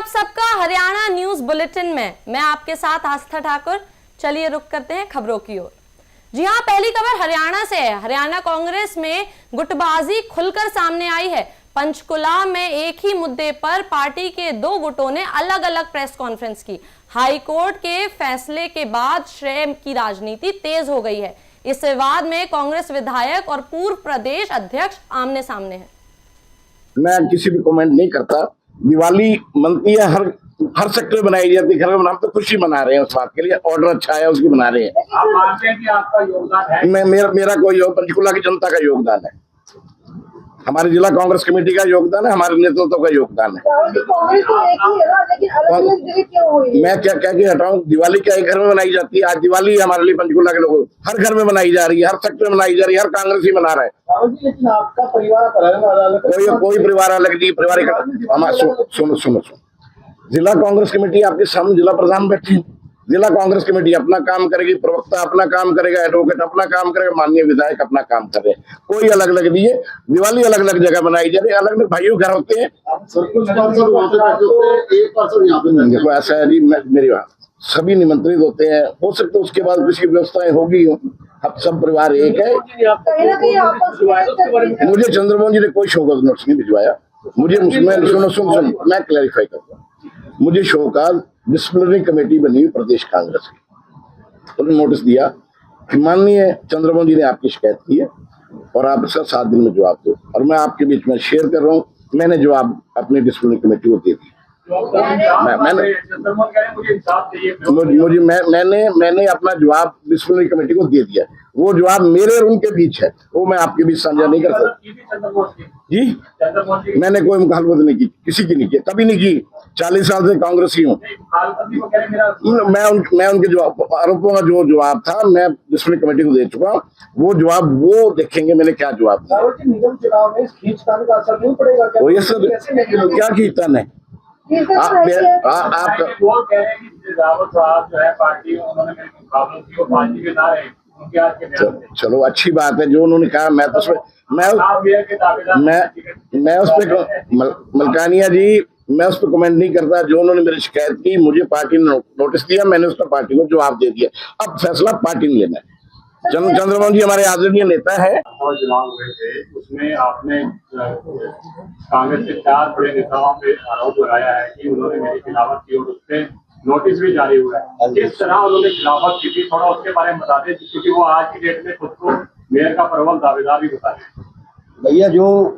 आप सबका Haryana news bulletin में मैं आपके साथ आस्था ठाकुर। चलिए रुक करते हैं खबरों की ओर। जी हां, पहली खबर हरियाणा से है। हरियाणा कांग्रेस में गुटबाजी खुलकर सामने आई है। पंचकुला में एक ही मुद्दे पर पार्टी के दो गुटों ने अलग अलग प्रेस कॉन्फ्रेंस की। हाईकोर्ट के फैसले के बाद श्रेय की राजनीति तेज हो गई है। इस विवाद में कांग्रेस विधायक और पूर्व प्रदेश अध्यक्ष आमने सामने हैं। मैं किसी भी कमेंट नहीं करता। दिवाली मनती है, हर सेक्टर में बनाई जाती है। घर में हम तो खुशी मना रहे हैं, उस बात के लिए ऑर्डर अच्छा है उसकी बना रहे हैं। आप मानते हैं कि आपका योगदान है? मेरा कोई पंचकुला की जनता का योगदान है, हमारी जिला कांग्रेस कमेटी का योगदान है, हमारे नेतृत्व का योगदान है। मैं क्या कह के हटाऊं? दिवाली क्या एक घर में बनाई जाती है? आज दिवाली हमारे लिए पंचकुला के लोगों हर घर में बनाई जा रही है, हर सेक्टर में बनाई जा रही है, हर कांग्रेस ही मना रहा है। लेकिन आपका परिवार कोई परिवार अलग नहीं, परिवार सुनो जिला कांग्रेस कमेटी आपके सामने जिला प्रधान बैठे। जिला कांग्रेस कमेटी अपना काम करेगी, प्रवक्ता अपना काम करेगा, एडवोकेट अपना काम करेगा, माननीय विधायक अपना काम कर रहे हैं। कोई अलग अलग नहीं है। दिवाली अलग अलग जगह बनाई जा रही है, अलग अलग भाइयों घर होते हैं। देखो ऐसा है जी, मेरी बात, सभी निमंत्रित होते हैं, हो सकता है उसके बाद किसी व्यवस्थाएं होगी। अब सब परिवार एक है। मुझे चंद्रमोहन जी ने कोई शोकत नोटिस नहीं भिजवाया। मुझे सुनो मैं क्लैरिफाई करूंगा। मुझे शोकत डिसिप्लिनरी कमेटी बनी हुई प्रदेश कांग्रेस की, उन्होंने नोटिस दिया कि माननीय चंद्रमोहन जी ने आपकी शिकायत की है और आप इसका 7 दिन में जवाब दो, और मैं आपके बीच में शेयर कर रहा हूँ। मैंने जवाब अपनी डिसिप्लिनरी कमेटी को दे दी। मैंने अपना जवाब डिसिप्लिनरी कमेटी को दे दिया। वो जवाब मेरे और उनके बीच है, वो मैं आपके बीच साझा नहीं कर सकता। जी मैंने कोई मुखालफत नहीं की, किसी की नहीं की, कभी नहीं की। 40 साल से कांग्रेसी हूँ। मैं उनके जवाब आरोपों का जो जवाब था मैं डिसिप्लिनरी कमेटी को दे चुका हूँ। वो जवाब वो देखेंगे मैंने क्या जवाब दिया। निगम चुनाव में खींचतान का असर नहीं पड़ेगा क्या? ये सब क्या खींचतान है? आप चलो अच्छी बात है जो उन्होंने कहा। मैं तो मैं उस पर मलकानिया जी, मैं उस पर कमेंट नहीं करता। जो उन्होंने मेरी शिकायत की, मुझे पार्टी ने नोटिस दिया, मैंने उस पर पार्टी को जवाब दे दिया। अब फैसला पार्टी ने लेना है। चंद्रमोहन जी हमारे आदरणीय नेता है। और चुनाव हुए थे उसमें आपने कांग्रेस के 4 बड़े नेताओं पे आरोप लगाया है कि उन्होंने मेरी खिलाफत की और उसपे नोटिस भी जारी हुआ है। किस तरह उन्होंने खिलाफत की थी, थोड़ा उसके बारे में बता दें, क्योंकि वो आज की डेट में खुद को मेयर का प्रबल दावेदार भी बता रहे हैं। भैया जो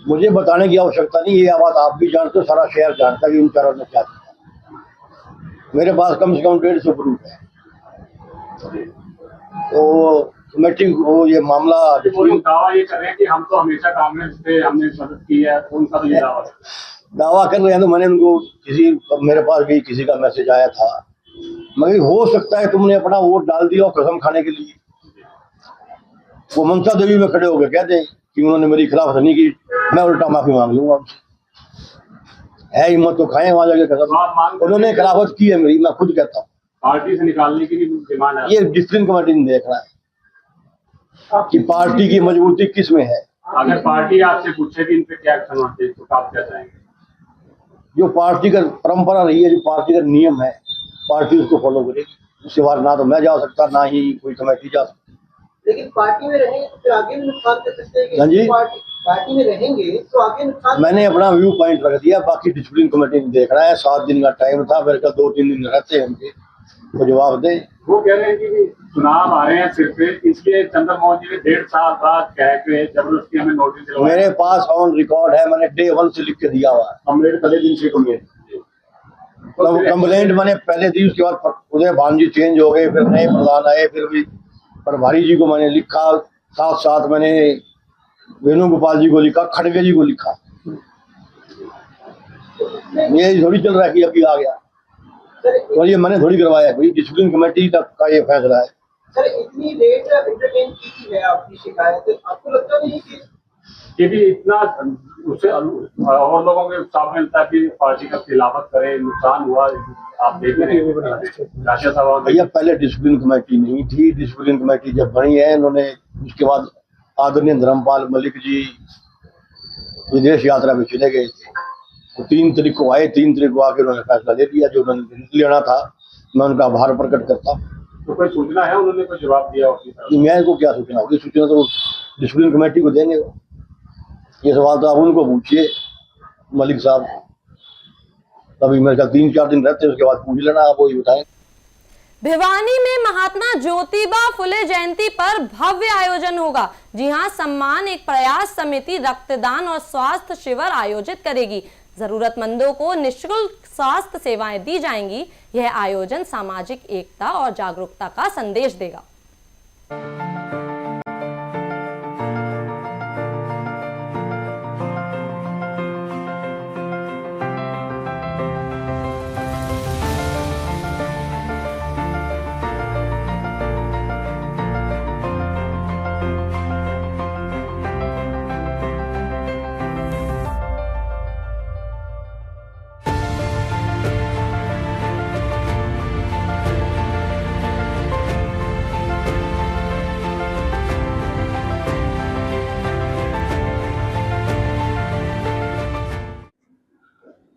मुझे बताने की आवश्यकता नहीं, ये बात आप भी जानते हो, सारा शहर जानता है कि उन चारों ने क्या किया। मेरे पास कम से कम 150 प्रूफ है। तो कमेटी को ये मामला दावा ये कर रहे हैं कि हम तो हमेशा कांग्रेस पे हमने मदद की है, उनका तो ये दावा कर रहे हैं। तो मैंने उनको मेरे पास भी किसी का मैसेज आया था, मगर हो सकता है तुमने अपना वोट डाल दिया और कसम खाने के लिए। वो मनसा देवी में खड़े हो गए कहते हैं कि उन्होंने मेरी खिलाफत नहीं की, मैं उल्टा माफी मांग लूंगा उनसे। है हिम्मत तो खाए वहां जाके कसम। उन्होंने खिलाफत की है मेरी, मैं खुद कहता हूँ। पार्टी से निकालने की भी डिमांड है। ये डिसिप्लिन कमेटी ने देख रहा है कि पार्टी की मजबूती किस में है। अगर पार्टी आपसे पूछे कि इन पे क्या एक्शन होते हैं तो आप क्या चाहेंगे? जो पार्टी का परंपरा रही है, जो पार्टी का नियम है, पार्टी उसको फॉलो करेगी। उसके बाद ना तो मैं जा सकता, ना ही कोई कमेटी जा सकती। लेकिन पार्टी में रहेंगे तो फिर आगे भी नुकसान कर सकते हैं। हाँ जी, पार्टी में रहेंगे तो आगे नुकसान। मैंने अपना व्यू पॉइंट रख दिया, बाकी डिसिप्लिन कमेटी ने देख रहा है। 7 दिन का टाइम था, मेरे का 2-3 दिन रहते हैं उनके, वो जवाब दे। वो कह रहे हैं कि चुनाव आ रहे हैं सिर पे, इसलिए चंद्रमोहन जी ने 1.5 साल बाद कह के जबरदस्ती हमें नोटिस दिलवाया। मेरे पास ऑन रिकॉर्ड है, मैंने Day 1 से लिख के दिया हुआ है। हमने पहले दिन से कंप्लेंट मैंने पहले दी, उसके बाद उदय भान जी चेंज हो गए, फिर नए प्रधान आए, फिर भी प्रभारी जी को मैंने लिखा, साथ मैंने वेणुगोपाल जी को लिखा, खड़गे जी को लिखा। ये थोड़ी चल रहा है कि अभी आ गया, तो ये मैंने थोड़ी करवाया, कोई डिसिप्लिन कमेटी तक का ये फैसला है। सर इतनी लेट एंटरटेन की है आपकी शिकायत, आपको लगता नहीं कि भी इतना उससे और लोगों के सामने मिलता है कि पार्टी का खिलाफत करे, नुकसान हुआ? आप देख रहे हैं भैया, पहले डिसिप्लिन कमेटी नहीं थी। डिसिप्लिन कमेटी जब बनी है इन्होंने, उसके बाद आदरणीय धर्मपाल मलिक जी विदेश यात्रा में चले गए थे। तो 3 तारीख को आए, 3 तारीख को आके उन्होंने फैसला दे दिया। जो उन्होंने लेना था, मैं उनका आभार प्रकट करता हूँ। तो कोई सूचना है, उन्होंने कोई जवाब दिया अपनी तरफ? मैं इनको क्या सूचना होगी? सूचना तो डिसिप्लिन कमेटी को देंगे। ये सवाल तो आप उनको पूछिए मलिक साहब। तभी मेरे ख्याल 3-4 दिन रहते, उसके बाद पूछ लेना, आप वही बताएं। भिवानी में महात्मा ज्योतिबा फुले जयंती पर भव्य आयोजन होगा। जी हां, सम्मान एक प्रयास समिति रक्तदान और स्वास्थ्य शिविर आयोजित करेगी। जरूरतमंदों को निःशुल्क स्वास्थ्य सेवाएं दी जाएंगी। यह आयोजन सामाजिक एकता और जागरूकता का संदेश देगा।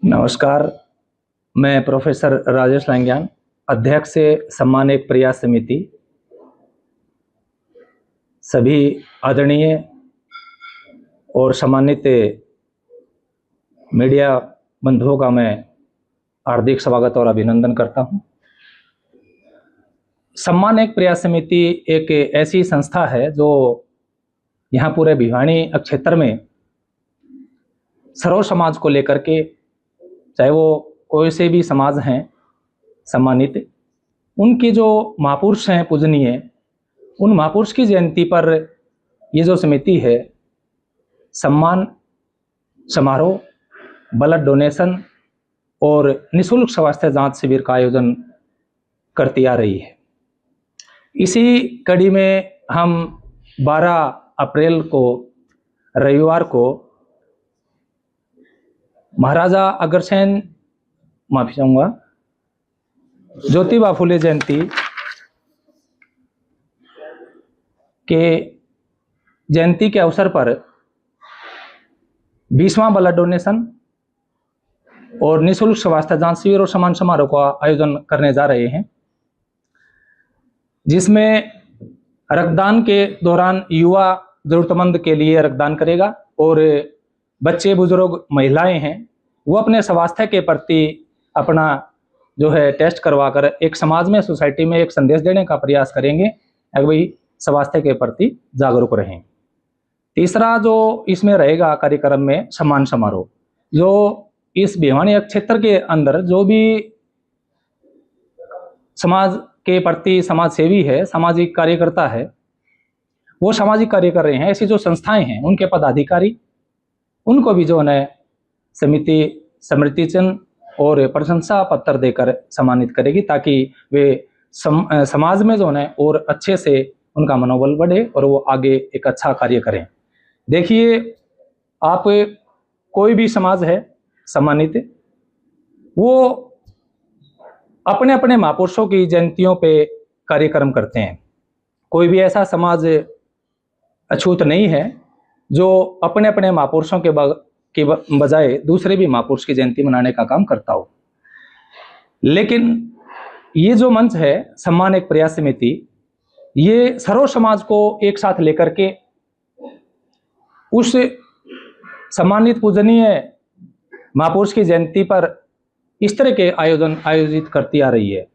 नमस्कार, मैं प्रोफेसर राजेश लांग्यान, अध्यक्ष सम्मान एक प्रयास समिति। सभी आदरणीय और सम्मानित मीडिया बंधुओं का मैं हार्दिक स्वागत और अभिनंदन करता हूं। सम्मान एक प्रयास समिति एक ऐसी संस्था है जो यहाँ पूरे भिवानी क्षेत्र में सर्व समाज को लेकर के, चाहे वो कोई से भी समाज हैं सम्मानित, उनके जो महापुरुष हैं पूजनीय, उन महापुरुष की जयंती पर ये जो समिति है सम्मान समारोह, ब्लड डोनेशन और निःशुल्क स्वास्थ्य जांच शिविर का आयोजन करती आ रही है। इसी कड़ी में हम 12 अप्रैल को रविवार को महाराजा अग्रसेन, माफी चाहूँगा, ज्योतिबा फुले जयंती के जयंती के अवसर पर 20वां ब्लड डोनेशन और निःशुल्क स्वास्थ्य जांच शिविर और सम्मान समारोह का आयोजन करने जा रहे हैं, जिसमें रक्तदान के दौरान युवा जरूरतमंद के लिए रक्तदान करेगा और बच्चे, बुजुर्ग, महिलाएं हैं, वो अपने स्वास्थ्य के प्रति अपना जो है टेस्ट करवाकर एक समाज में, सोसाइटी में एक संदेश देने का प्रयास करेंगे कि भाई स्वास्थ्य के प्रति जागरूक रहें। तीसरा जो इसमें रहेगा कार्यक्रम में सम्मान समारोह, जो इस भिवानी क्षेत्र के अंदर जो भी समाज के प्रति समाज सेवी है, सामाजिक कार्यकर्ता है, वो सामाजिक कार्य कर रहे हैं, ऐसी जो संस्थाएं हैं उनके पदाधिकारी, उनको भी जो है समिति स्मृति चिन्ह और प्रशंसा पत्र देकर सम्मानित करेगी, ताकि वे समाज में जो है और अच्छे से उनका मनोबल बढ़े और वो आगे एक अच्छा कार्य करें। देखिए, आप कोई भी समाज है सम्मानित, वो अपने अपने महापुरुषों की जयंतियों पे कार्यक्रम करते हैं। कोई भी ऐसा समाज अछूत नहीं है जो अपने अपने महापुरुषों के बजाय दूसरे भी महापुरुष की जयंती मनाने का काम करता हो। लेकिन ये जो मंच है सम्मान एक प्रयास समिति, ये सर्व समाज को एक साथ लेकर के उस सम्मानित पूजनीय महापुरुष की जयंती पर इस तरह के आयोजन आयोजित करती आ रही है।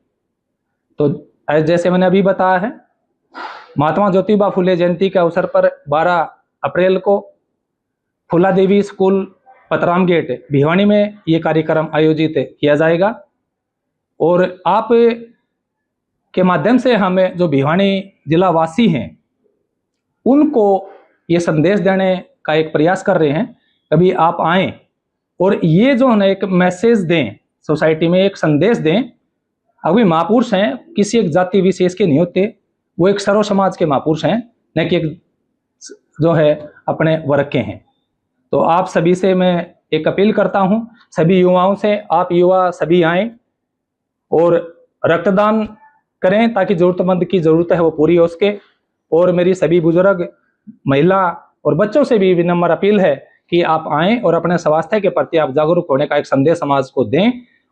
तो जैसे मैंने अभी बताया है, महात्मा ज्योतिबा फुले जयंती के अवसर पर 12 अप्रैल को फुला देवी स्कूल पतराम गेट भिवानी में ये कार्यक्रम आयोजित किया जाएगा। और आप के माध्यम से हमें जो भिवानी जिला वासी हैं उनको ये संदेश देने का एक प्रयास कर रहे हैं, कभी आप आएं और ये जो है एक मैसेज दें, सोसाइटी में एक संदेश दें। अभी महापुरुष हैं, किसी एक जाति विशेष के नहीं होते, वो एक सर्व समाज के महापुरुष हैं, न कि एक जो है अपने वर्ग के हैं। तो आप सभी से मैं एक अपील करता हूं, सभी युवाओं से, आप युवा सभी आएं और रक्तदान करें ताकि जरूरतमंद की जरूरत है वो पूरी हो सके। और मेरी सभी बुजुर्ग, महिला और बच्चों से भी विनम्र अपील है कि आप आएं और अपने स्वास्थ्य के प्रति आप जागरूक होने का एक संदेश समाज को दें।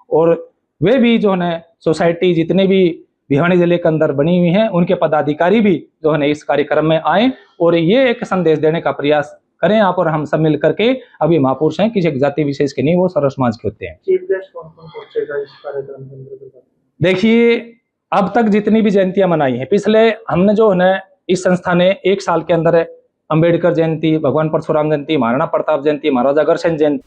और वे भी जो है सोसाइटी जितने भी भिवानी जिले के अंदर बनी हुई हैं उनके पदाधिकारी भी जो है इस कार्यक्रम में आए और ये एक संदेश देने का प्रयास करें आप और हम सब मिल करके। अभी महापुरुष हैं, किसी जाति विशेष के नहीं, वो सर्व समाज के होते हैं। चीफ गेस्ट कौन कौन पहुंचेगा इस कार्यक्रम के अंदर? देखिए, अब तक जितनी भी जयंतियां मनाई हैं, पिछले हमने जो है इस संस्था ने 1 साल के अंदर अंबेडकर जयंती, भगवान परशुराम जयंती, महाराणा प्रताप जयंती, महाराजा अग्रसेन जयंती।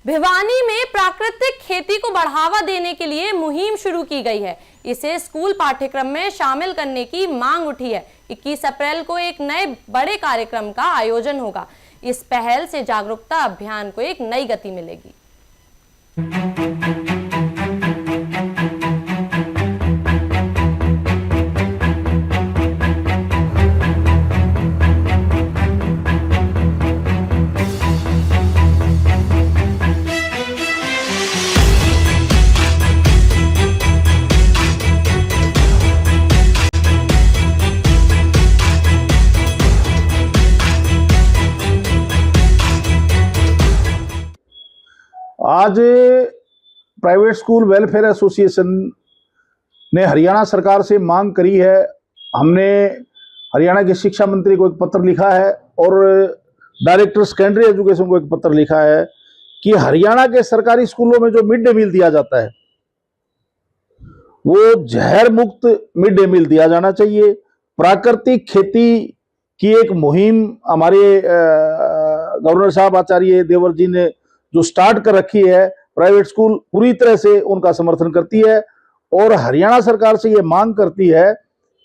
भिवानी में प्राकृतिक खेती को बढ़ावा देने के लिए मुहिम शुरू की गई है। इसे स्कूल पाठ्यक्रम में शामिल करने की मांग उठी है। 21 अप्रैल को एक नए बड़े कार्यक्रम का आयोजन होगा। इस पहल से जागरूकता अभियान को एक नई गति मिलेगी। आज प्राइवेट स्कूल वेलफेयर एसोसिएशन ने हरियाणा सरकार से मांग करी है। हमने हरियाणा के शिक्षा मंत्री को एक पत्र लिखा है और डायरेक्टर सेकेंडरी एजुकेशन को एक पत्र लिखा है कि हरियाणा के सरकारी स्कूलों में जो मिड डे मील दिया जाता है वो जहर मुक्त मिड डे मील दिया जाना चाहिए। प्राकृतिक खेती की एक मुहिम हमारे गवर्नर साहब आचार्य देवर जी ने जो स्टार्ट कर रखी है, प्राइवेट स्कूल पूरी तरह से उनका समर्थन करती है और हरियाणा सरकार से ये मांग करती है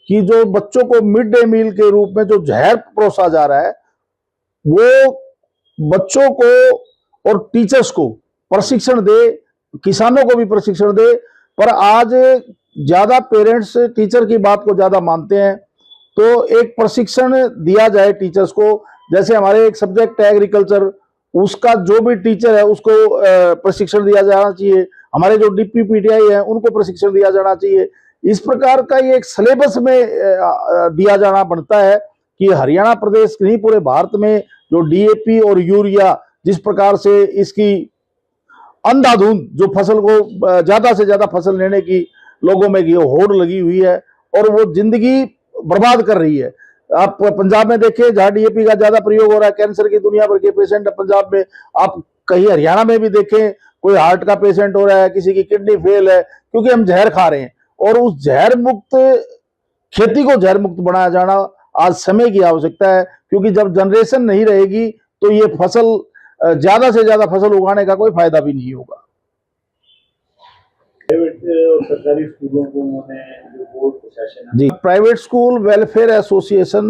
कि जो बच्चों को मिड डे मील के रूप में जो जहर परोसा जा रहा है वो बच्चों को और टीचर्स को प्रशिक्षण दे, किसानों को भी प्रशिक्षण दे। पर आज ज्यादा पेरेंट्स टीचर की बात को ज्यादा मानते हैं, तो एक प्रशिक्षण दिया जाए टीचर्स को। जैसे हमारे एक सब्जेक्ट है एग्रीकल्चर, उसका जो भी टीचर है उसको प्रशिक्षण दिया जाना चाहिए। हमारे जो डीपी पीटीआई है उनको प्रशिक्षण दिया जाना चाहिए। इस प्रकार का ये एक सिलेबस में दिया जाना बनता है कि हरियाणा प्रदेश नहीं पूरे भारत में जो डीएपी और यूरिया जिस प्रकार से इसकी अंधाधुंध जो फसल को ज्यादा से ज्यादा फसल लेने की लोगों में की होड़ लगी हुई है और वो जिंदगी बर्बाद कर रही है। आप पंजाब में देखिए जहां डीएपी का ज्यादा प्रयोग हो रहा है, कैंसर की दुनिया भर के पेशेंट है पंजाब में। आप कहीं हरियाणा में भी देखें, कोई हार्ट का पेशेंट हो रहा है, किसी की किडनी फेल है, क्योंकि हम जहर खा रहे हैं। और उस जहर मुक्त खेती को जहर मुक्त बनाया जाना आज समय की आवश्यकता है, क्योंकि जब जनरेशन नहीं रहेगी तो ये फसल ज्यादा से ज्यादा फसल उगाने का कोई फायदा भी नहीं होगा। प्राइवेट और सरकारी स्कूलों को जो बोर्ड प्रशासन जी, प्राइवेट स्कूल वेलफेयर एसोसिएशन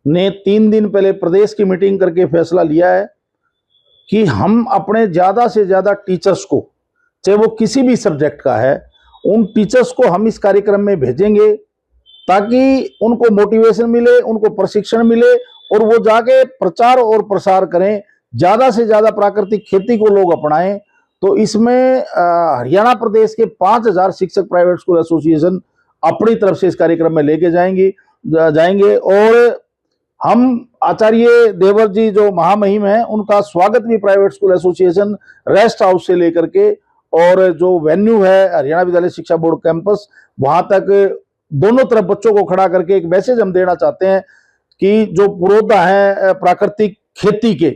ने 3 दिन पहले प्रदेश की मीटिंग करके फैसला लिया है कि हम अपने ज्यादा से ज्यादा टीचर्स को, चाहे वो किसी भी सब्जेक्ट का है, उन टीचर्स को हम इस कार्यक्रम में भेजेंगे ताकि उनको मोटिवेशन मिले, उनको प्रशिक्षण मिले और वो जाके प्रचार और प्रसार करें, ज्यादा से ज्यादा प्राकृतिक खेती को लोग अपनाएं। तो इसमें हरियाणा प्रदेश के 5000 शिक्षक प्राइवेट स्कूल एसोसिएशन अपनी तरफ से इस कार्यक्रम में लेके जाएंगे और हम आचार्य देवर जी जो महामहिम हैं उनका स्वागत भी private school association rest house से लेकर के और जो वेन्यू है हरियाणा विद्यालय शिक्षा बोर्ड कैंपस, वहां तक दोनों तरफ बच्चों को खड़ा करके एक मैसेज हम देना चाहते हैं कि जो पुरोधा है प्राकृतिक खेती के,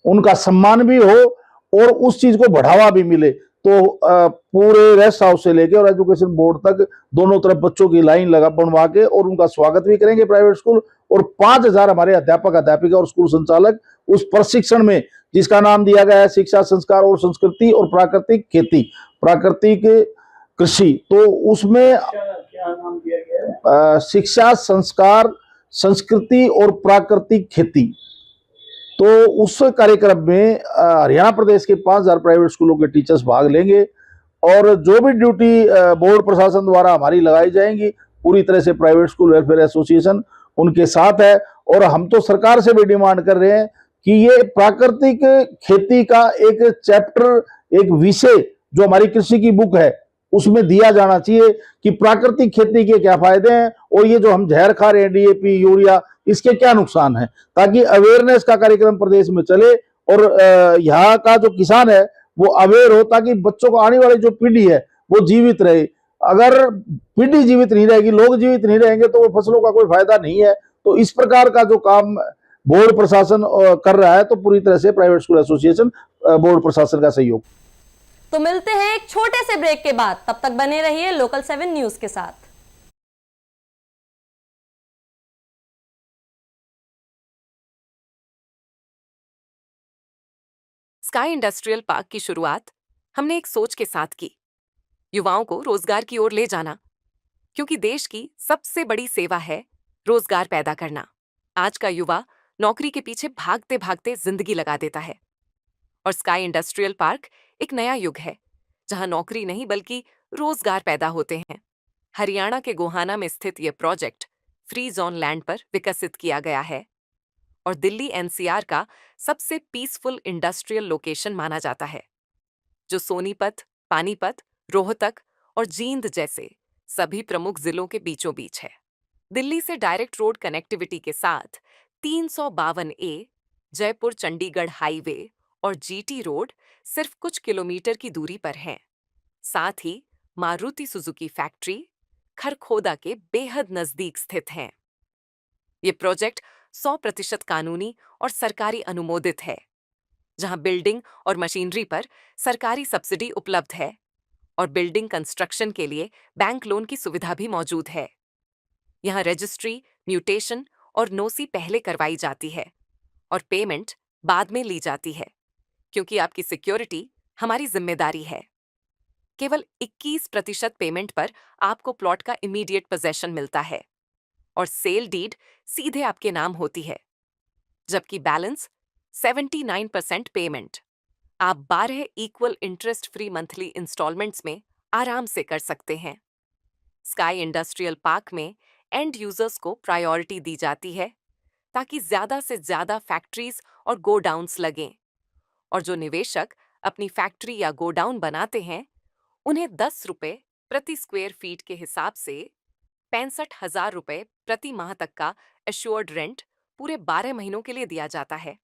उनका सम्मान भी हो और उस चीज को बढ़ावा भी मिले। तो पूरे रेस्ट हाउस से लेके और एजुकेशन बोर्ड तक दोनों तरफ बच्चों की लाइन लगा बनवा के और उनका स्वागत भी करेंगे प्राइवेट स्कूल। और 5000 हमारे अध्यापक अध्यापिका और स्कूल संचालक उस प्रशिक्षण में, जिसका नाम दिया गया है शिक्षा संस्कार और संस्कृति और प्राकृतिक खेती, प्राकृतिक कृषि, तो उसमें क्या नाम दिया गया है? शिक्षा संस्कार संस्कृति और प्राकृतिक खेती। तो उस कार्यक्रम में हरियाणा प्रदेश के 5000 प्राइवेट स्कूलों के टीचर्स भाग लेंगे और जो भी ड्यूटी बोर्ड प्रशासन द्वारा हमारी लगाई जाएंगी, पूरी तरह से प्राइवेट स्कूल वेलफेयर एसोसिएशन उनके साथ है। और हम तो सरकार से भी डिमांड कर रहे हैं कि ये प्राकृतिक खेती का एक चैप्टर, एक विषय जो हमारी कृषि की बुक है उसमें दिया जाना चाहिए कि प्राकृतिक खेती के क्या फायदे हैं और ये जो हम जहर खा रहे हैं डीएपी यूरिया, इसके क्या नुकसान है, ताकि अवेयरनेस का कार्यक्रम प्रदेश में चले और यहाँ का जो किसान है वो अवेयर हो, ताकि बच्चों को आने वाली जो पीढ़ी है वो जीवित रहे। अगर पीढ़ी जीवित नहीं रहेगी, लोग जीवित नहीं रहेंगे तो वो फसलों का कोई फायदा नहीं है। तो इस प्रकार का जो काम बोर्ड प्रशासन कर रहा है, तो पूरी तरह से प्राइवेट स्कूल एसोसिएशन बोर्ड प्रशासन का सहयोग। तो मिलते हैं एक छोटे से ब्रेक के बाद, तब तक बने रहिए लोकल 7 न्यूज के साथ। स्काई इंडस्ट्रियल पार्क की शुरुआत हमने एक सोच के साथ की, युवाओं को रोजगार की ओर ले जाना, क्योंकि देश की सबसे बड़ी सेवा है रोजगार पैदा करना। आज का युवा नौकरी के पीछे भागते भागते जिंदगी लगा देता है, और स्काई इंडस्ट्रियल पार्क एक नया युग है जहां नौकरी नहीं बल्कि रोजगार पैदा होते हैं। हरियाणा के गोहाना में स्थित यह प्रोजेक्ट फ्री जोन लैंड पर विकसित किया गया है और दिल्ली एनसीआर का सबसे पीसफुल इंडस्ट्रियल लोकेशन माना जाता है, जो सोनीपत, पानीपत, रोहतक और जींद जैसे सभी प्रमुख जिलों के बीचों बीच है। दिल्ली से डायरेक्ट रोड कनेक्टिविटी के साथ 352A जयपुर चंडीगढ़ हाईवे और जीटी रोड सिर्फ कुछ किलोमीटर की दूरी पर हैं। साथ ही मारुति सुजुकी फैक्ट्री खरखोदा के बेहद नजदीक स्थित हैं। ये प्रोजेक्ट 100% कानूनी और सरकारी अनुमोदित है, जहां बिल्डिंग और मशीनरी पर सरकारी सब्सिडी उपलब्ध है और बिल्डिंग कंस्ट्रक्शन के लिए बैंक लोन की सुविधा भी मौजूद है। यहां रजिस्ट्री, म्यूटेशन और नोसी पहले करवाई जाती है और पेमेंट बाद में ली जाती है, क्योंकि आपकी सिक्योरिटी हमारी जिम्मेदारी है। केवल 21% पेमेंट पर आपको प्लॉट का इमीडिएट पोजेशन मिलता है और सेल डीड सीधे आपके नाम होती है, जबकि बैलेंस 79% पेमेंट आप 12 equal interest free monthly installments में आराम से कर सकते हैं। स्काई इंडस्ट्रियल पार्क में एंड यूजर्स को प्रायोरिटी दी जाती है ताकि ज्यादा से ज्यादा फैक्ट्रीज और गोडाउन्स लगें, और जो निवेशक अपनी फैक्ट्री या गोडाउन बनाते हैं उन्हें 10 रुपए प्रति स्क्वायर फीट के हिसाब से 65,000 रुपए प्रति माह तक का एश्योर्ड रेंट पूरे 12 महीनों के लिए दिया जाता है।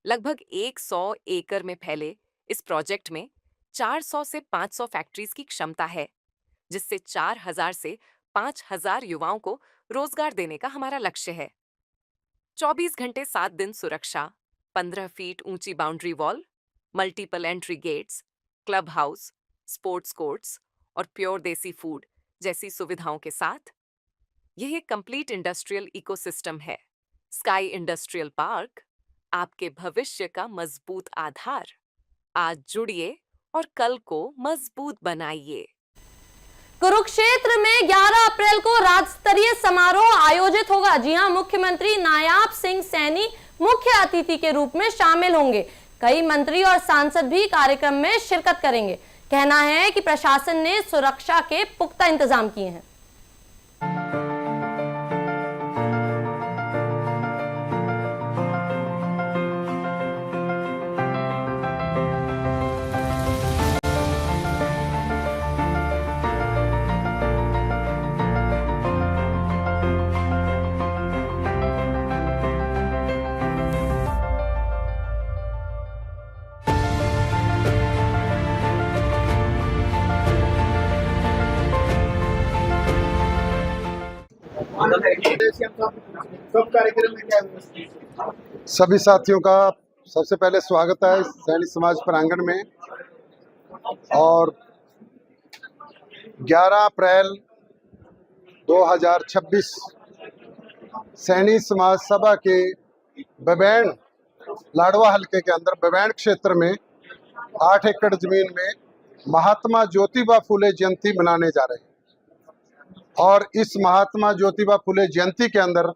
लगभग 100 एकड़ में फैले इस प्रोजेक्ट में 400 से 500 फैक्ट्रीज की क्षमता है, जिससे 4,000 से 5,000 युवाओं को रोजगार देने का हमारा लक्ष्य है। 24 घंटे 7 दिन सुरक्षा, 15 फीट ऊंची boundary wall, multiple entry gates, club house, sports courts और प्योर देसी फूड जैसी सुविधाओं के साथ यह एक कंप्लीट इंडस्ट्रियल इकोसिस्टम है। स्काई इंडस्ट्रियल पार्क, आपके भविष्य का मजबूत आधार। आज जुड़िए और कल को मजबूत बनाइए। कुरुक्षेत्र में 11 अप्रैल को राज्य स्तरीय समारोह आयोजित होगा। जी हां, मुख्यमंत्री नायाब सिंह सैनी मुख्य अतिथि के रूप में शामिल होंगे। कई मंत्री और सांसद भी कार्यक्रम में शिरकत करेंगे। कहना है कि प्रशासन ने सुरक्षा के पुख्ता इंतजाम किए हैं। सब कार्यक्रम में क्या व्यवस्था? सभी साथियों का सबसे पहले स्वागत है सैनिक समाज प्रांगण में। और 11 अप्रैल 2026 सैनिक समाज सभा के बबैंड लाडवा हलके के अंदर बबैंड क्षेत्र में 8 एकड़ जमीन में महात्मा ज्योतिबा फुले जयंती मनाने जा रहे हैं। और इस महात्मा ज्योतिबा फुले जयंती के अंदर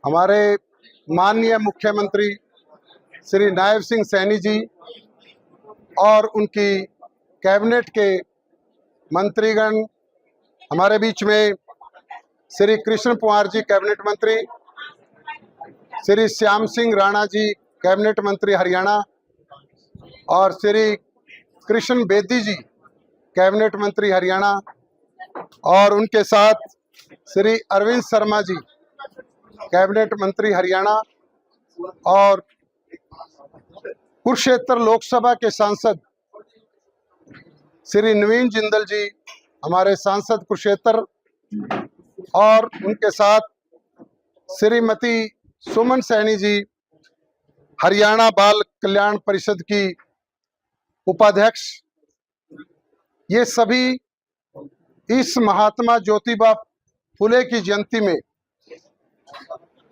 हमारे माननीय मुख्यमंत्री श्री नायब सिंह सैनी जी और उनकी कैबिनेट के मंत्रीगण, हमारे बीच में श्री कृष्ण कुमार जी कैबिनेट मंत्री, श्री श्याम सिंह राणा जी कैबिनेट मंत्री हरियाणा और श्री कृष्ण बेदी जी कैबिनेट मंत्री हरियाणा और उनके साथ श्री अरविंद शर्मा जी कैबिनेट मंत्री हरियाणा और कुरुक्षेत्र लोकसभा के सांसद श्री नवीन जिंदल जी, हमारे सांसद कुरुक्षेत्र, और उनके साथ श्रीमती सुमन सैनी जी, हरियाणा बाल कल्याण परिषद की उपाध्यक्ष, ये सभी इस महात्मा ज्योतिबा फुले की जयंती में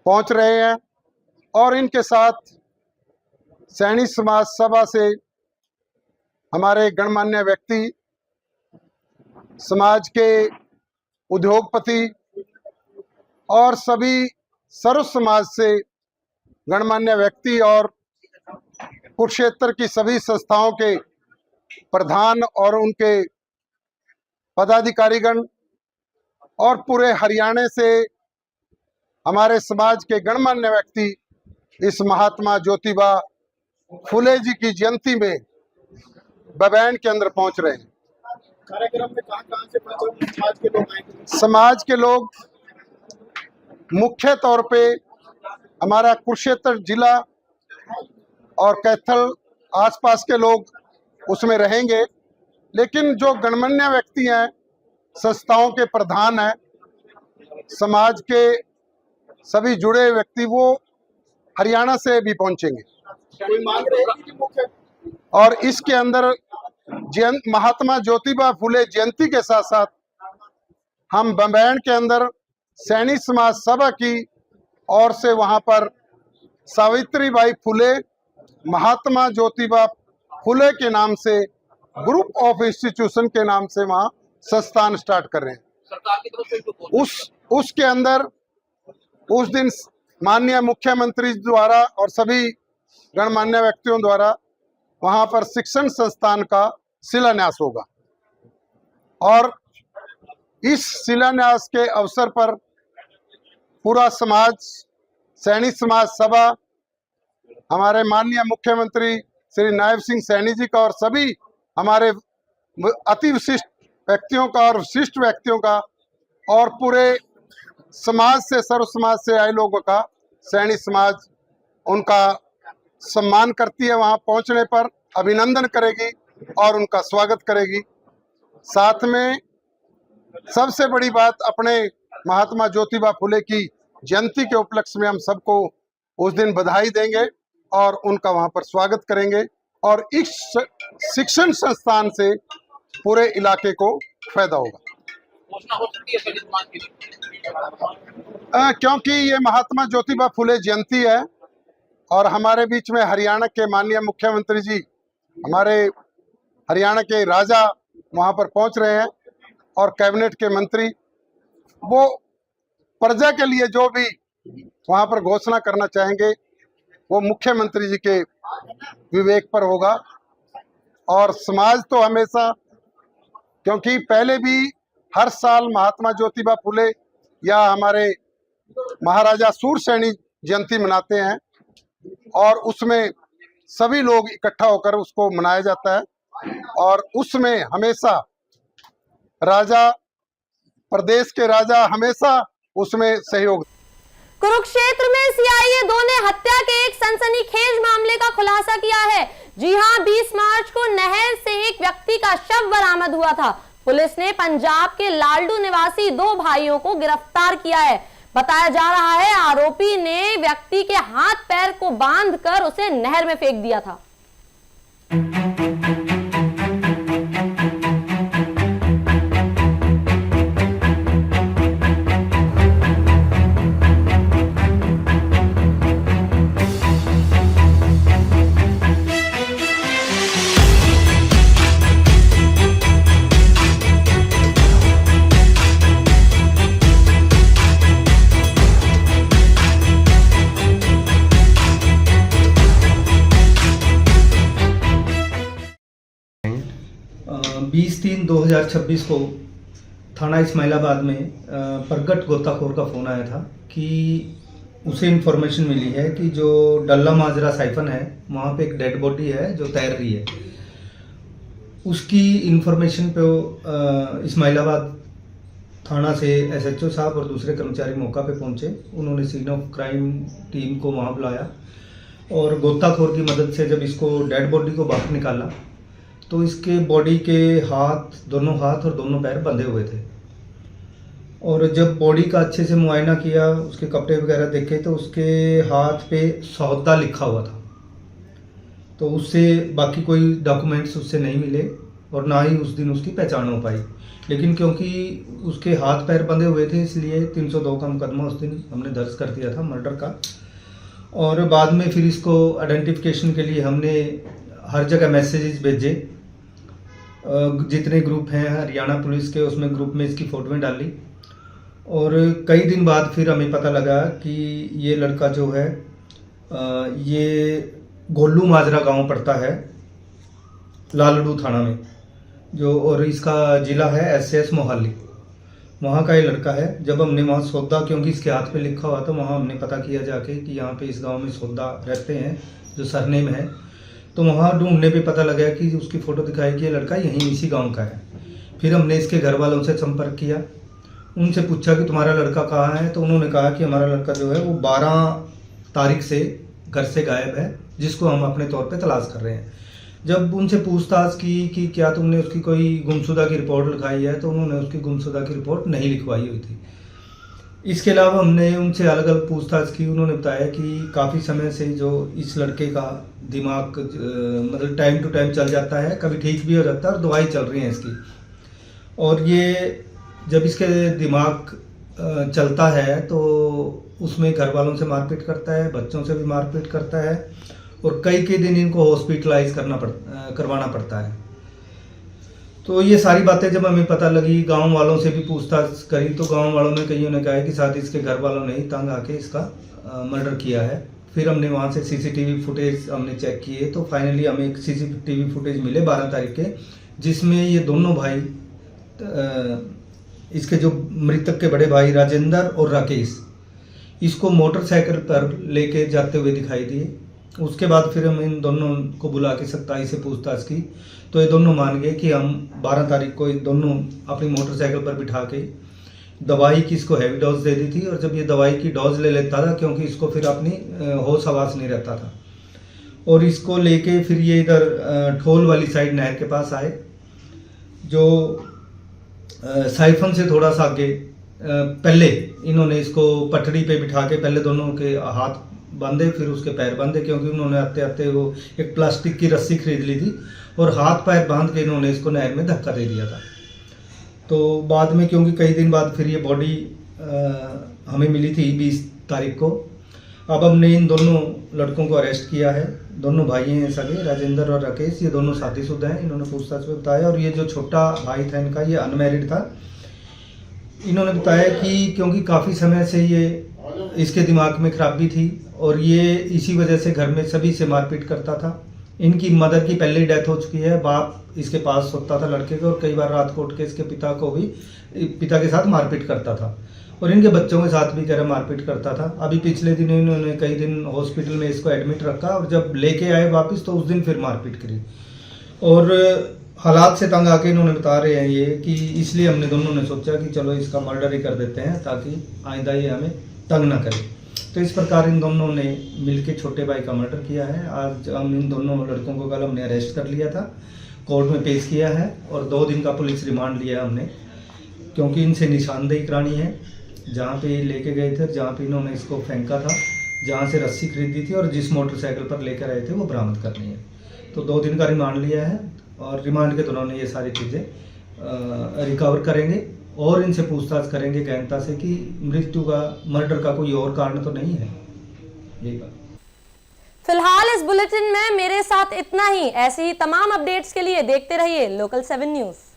पहुंच रहे हैं। और इनके साथ सैनी समाज सभा से हमारे गणमान्य व्यक्ति, समाज के उद्योगपति और सभी सर्व समाज से गणमान्य व्यक्ति और कुरुक्षेत्र की सभी संस्थाओं के प्रधान और उनके पदाधिकारीगण और पूरे हरियाणा से हमारे समाज के गणमान्य व्यक्ति इस महात्मा ज्योतिबा फुले जी की जयंती में बबैन के अंदर पहुंच रहे हैं। कार्यक्रम में कहां से समाज के लोग आएंगे? समाज के लोग मुख्य तौर पे हमारा कुरुक्षेत्र जिला और कैथल आसपास के लोग उसमें रहेंगे, लेकिन जो गणमान्य व्यक्ति हैं, संस्थाओं के प्रधान हैं, समाज के सभी जुड़े व्यक्ति, वो हरियाणा से भी पहुंचेंगे। कोई मांग रहेगी कि मुख्य? और इसके अंदर महात्मा ज्योतिबा फुले जयंती के साथ साथ हम बम्बैन के अंदर सैनी समाज सभा की ओर से वहां पर सावित्रीबाई फुले महात्मा ज्योतिबा फुले के नाम से ग्रुप ऑफ इंस्टीट्यूशन के नाम से वहां संस्थान स्टार्ट कर रहे हैं। सरकार की तरफ से तो उसके अंदर उस दिन माननीय मुख्यमंत्री द्वारा और सभी गणमान्य व्यक्तियों द्वारा वहां पर शिक्षण संस्थान का शिलान्यास होगा। और इस शिलान्यास के अवसर पर पूरा समाज, सैनी समाज सभा, हमारे माननीय मुख्यमंत्री श्री नायब सिंह सैनी जी का और सभी हमारे अति विशिष्ट व्यक्तियों का और विशिष्ट व्यक्तियों का और पूरे समाज से, सर्व समाज से आए लोगों का सैनी समाज उनका सम्मान करती है। वहां पहुंचने पर अभिनंदन करेगी और उनका स्वागत करेगी। साथ में सबसे बड़ी बात, अपने महात्मा ज्योतिबा फुले की जयंती के उपलक्ष्य में हम सबको उस दिन बधाई देंगे और उनका वहां पर स्वागत करेंगे। और इस शिक्षण संस्थान से पूरे इलाके को फायदा होगा। घोषणा हो सकती है दलित समाज के लिए? क्योंकि ये महात्मा ज्योतिबा फुले जयंती है और हमारे बीच में हरियाणा के माननीय मुख्यमंत्री जी, हमारे हरियाणा के राजा वहां पर पहुंच रहे हैं और कैबिनेट के मंत्री, वो प्रजा के लिए जो भी वहां पर घोषणा करना चाहेंगे वो मुख्यमंत्री जी के विवेक पर होगा। और समाज तो हमेशा, क्योंकि पहले भी हर साल महात्मा ज्योतिबा फुले या हमारे महाराजा सूरसैनी जयंती मनाते हैं और उसमें सभी लोग इकट्ठा होकर उसको मनाया जाता है और उसमें हमेशा राजा, प्रदेश के राजा हमेशा उसमें सहयोग। कुरुक्षेत्र में सीआईए 2 ने हत्या के एक सनसनीखेज मामले का खुलासा किया है। जी हां, 20 मार्च को नहर से एक व्यक्ति का शव बरामद हुआ था। पुलिस ने पंजाब के लालडू निवासी 2 भाइयों को गिरफ्तार किया है। बताया जा रहा है आरोपी ने व्यक्ति के हाथ पैर को बांधकर उसे नहर में फेंक दिया था। बीस 3/2026 को थाना इस्माइलाबाद में प्रगट गोताखोर का फ़ोन आया था कि उसे इन्फॉर्मेशन मिली है कि जो डल्ला माजरा साइफन है वहाँ पे एक डेड बॉडी है जो तैर रही है। उसकी इन्फॉर्मेशन पे वो इस्माइलाबाद थाना से SHO साहब और दूसरे कर्मचारी मौका पे पहुंचे। उन्होंने सीन ऑफ क्राइम टीम को वहां बुलाया और गोताखोर की मदद से जब इसको डेड बॉडी को बाहर निकाला तो इसके बॉडी के दोनों हाथ और दोनों पैर बंधे हुए थे। और जब बॉडी का अच्छे से मुआयना किया, उसके कपड़े वगैरह देखे तो उसके हाथ पे सौदा लिखा हुआ था। तो उससे बाकी कोई डॉक्यूमेंट्स उससे नहीं मिले और ना ही उस दिन उसकी पहचान हो पाई। लेकिन क्योंकि उसके हाथ पैर बंधे हुए थे इसलिए 302 का मुकदमा उस दिन हमने दर्ज कर दिया था मर्डर का। और बाद में फिर इसको आइडेंटिफिकेशन के लिए हमने हर जगह मैसेजेस भेजे। जितने ग्रुप हैं हरियाणा पुलिस के, उसमें ग्रुप में इसकी फ़ोटोएं डाली। और कई दिन बाद फिर हमें पता लगा कि ये लड़का जो है ये गोल्लू माजरा गांव पड़ता है लालड़ू थाना में जो, और इसका ज़िला है SS मोहाली। वहाँ का ये लड़का है। जब हमने वहाँ सौदा, क्योंकि इसके हाथ पे लिखा हुआ था, वहाँ हमने पता किया जाके कि यहाँ पे इस गांव में सौदा रहते हैं जो सरनेम है। तो वहाँ ढूंढने पे पता लगा कि उसकी फ़ोटो दिखाई कि ये लड़का यहीं इसी गांव का है। फिर हमने इसके घर वालों से संपर्क किया, उनसे पूछा कि तुम्हारा लड़का कहाँ है। तो उन्होंने कहा कि हमारा लड़का जो है वो 12 तारीख से घर से गायब है, जिसको हम अपने तौर पे तलाश कर रहे हैं। जब उनसे पूछताछ की कि क्या तुमने उसकी कोई गुमशुदा की रिपोर्ट लिखाई है, तो उन्होंने उसकी गुमशुदा की रिपोर्ट नहीं लिखवाई हुई थी। इसके अलावा हमने उनसे अलग अलग पूछताछ की। उन्होंने बताया कि काफ़ी समय से जो इस लड़के का दिमाग मतलब टाइम टू टाइम चल जाता है, कभी ठीक भी हो जाता है और दवाई चल रही है इसकी। और ये जब इसके दिमाग चलता है तो उसमें घर वालों से मारपीट करता है, बच्चों से भी मारपीट करता है और कई दिन इनको हॉस्पिटलाइज करवाना पड़ता है। तो ये सारी बातें जब हमें पता लगी, गांव वालों से भी पूछताछ करी, तो गांव वालों ने कईयों ने कहा कि शायद इसके घर वालों ने ही तंग आके इसका मर्डर किया है। फिर हमने वहाँ से CCTV फुटेज हमने चेक किए तो फाइनली हमें एक CCTV फुटेज मिले 12 तारीख के, जिसमें ये दोनों भाई, इसके जो मृतक के बड़े भाई राजेंद्र और राकेश, इसको मोटरसाइकिल पर लेके जाते हुए दिखाई दिए। उसके बाद फिर हम इन दोनों को बुला के सख्ताई से पूछताछ की तो ये दोनों मान गए कि हम 12 तारीख को ये दोनों अपनी मोटरसाइकिल पर बिठा के दवाई की इसको हैवी डोज दे दी थी। और जब ये दवाई की डोज ले लेता था, क्योंकि इसको फिर अपनी होश हवास नहीं रहता था, और इसको लेके फिर ये इधर ठोल वाली साइड नहर के पास आए, जो साइफन से थोड़ा सा आगे। पहले इन्होंने इसको पटड़ी पे बिठा के पहले दोनों के हाथ बांधे, फिर उसके पैर बांधे, क्योंकि उन्होंने आते आते वो एक प्लास्टिक की रस्सी खरीद ली थी और हाथ पैर बांध के इन्होंने इसको नहर में धक्का दे दिया था। तो बाद में, क्योंकि कई दिन बाद फिर ये बॉडी हमें मिली थी 20 तारीख को। अब हमने इन दोनों लड़कों को अरेस्ट किया है। दोनों भाई हैं सगे, राजेंद्र और राकेश, ये दोनों शादीशुदा हैं, इन्होंने पूछताछ में बताया। और ये जो छोटा भाई था इनका, ये अनमैरिड था। इन्होंने बताया कि क्योंकि काफ़ी समय से ये इसके दिमाग में खराबी थी और ये इसी वजह से घर में सभी से मारपीट करता था। इनकी मदर की पहले ही डेथ हो चुकी है, बाप इसके पास सोता था लड़के के, और कई बार रात को उठ के इसके पिता के साथ मारपीट करता था और इनके बच्चों के साथ भी कह मारपीट करता था। अभी पिछले दिन इन्होंने कई दिन हॉस्पिटल में इसको एडमिट रखा और जब लेके आए वापस तो उस दिन फिर मारपीट करी। और हालात से तंग आके इन्होंने बता रहे हैं ये कि इसलिए हमने दोनों ने सोचा कि चलो इसका मर्डर ही कर देते हैं ताकि आइंदा ये हमें तंग ना करे। तो इस प्रकार इन दोनों ने मिलके छोटे भाई का मर्डर किया है। आज हम इन दोनों लड़कों को कल हमने अरेस्ट कर लिया था, कोर्ट में पेश किया है और 2 दिन का पुलिस रिमांड लिया हमने, क्योंकि इनसे निशानदेही करानी है जहाँ पे ये लेके गए थे, जहाँ पे इन्होंने इसको फेंका था, जहाँ से रस्सी खरीदी थी और जिस मोटरसाइकिल पर लेकर आए थे वो बरामद करनी है। तो 2 दिन का रिमांड लिया है और रिमांड के दौरान ये सारी चीज़ें रिकवर करेंगे और इनसे पूछताछ करेंगे गहनता से कि मृत्यु का, मर्डर का कोई और कारण तो नहीं है। यही बात। फिलहाल इस बुलेटिन में मेरे साथ इतना ही। ऐसी ही तमाम अपडेट्स के लिए देखते रहिए लोकल 7 न्यूज़।